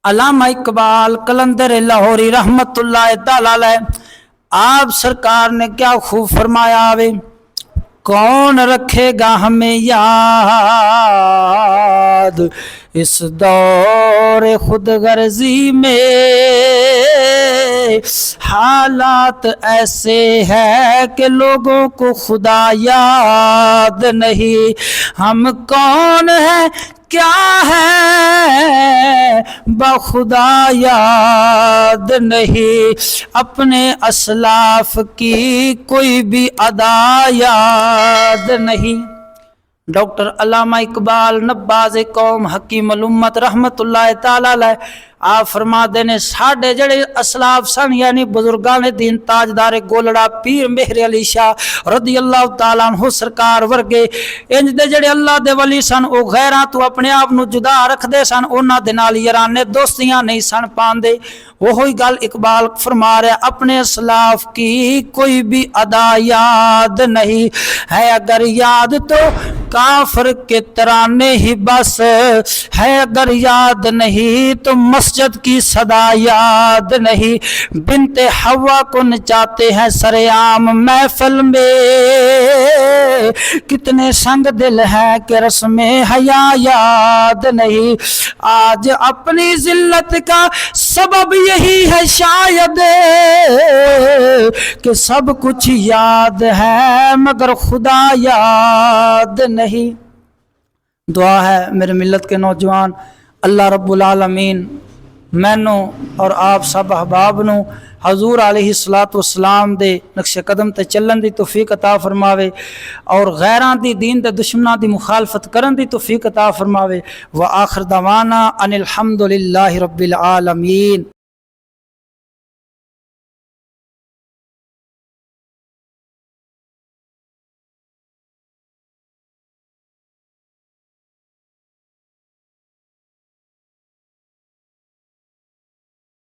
علامہ اقبال کلندر لاہوری رحمت اللہ تعالی علیہ آپ سرکار نے کیا خوب فرمایا وے، کون رکھے گا ہمیں یاد اس دور خود غرضی میں، حالات ایسے ہیں کہ لوگوں کو خدا یاد نہیں، ہم کون ہیں کیا ہے بخدا یاد نہیں، اپنے اسلاف کی کوئی بھی ادا یاد نہیں۔ ڈاکٹر علامہ اقبال نباز قوم حکیم الامت رحمت اللہ تعالی علیہ آپ فرما دینے ساڑھے جڑے اسلاف سن یعنی بزرگان دین تاجدار گولڑا پیر مہر علی شاہ رضی اللہ تعالیٰ عنہ سرکار ورگے انج دے جڑے اللہ دے ولی سن او غیران تو اپنے آپ نو جدا رکھ دے سن، اونا دے نال یارانے دوستیاں نہیں سن پاندے۔ وہی گل اقبال فرما رہے اپنے اسلاف کی کوئی بھی ادا یاد نہیں ہے، اگر یاد تو کافر کے ترانے ہی بس ہے، اگر یاد نہیں تو مسجد کی صدا یاد نہیں، بنت حوا کو نچاتے ہیں سرعام محفل میں، کتنے سنگ دل ہیں کہ رسم حیا یاد نہیں، آج اپنی ذلت کا سبب یہی ہے شاید کہ سب کچھ یاد ہے مگر خدا یاد نہیں۔ دعا ہے میرے ملت کے نوجوان اللہ رب العالمین مینوں اور آپ سب احباب نو حضور علیہ السلام دے نقش قدم تے چلن دی توفیق عطا فرماوے اور غیران دی دین دے دشمناں دی مخالفت کرن دی توفیق عطا فرماوے۔ وآخر دعوانا ان الحمدللہ رب العالمین۔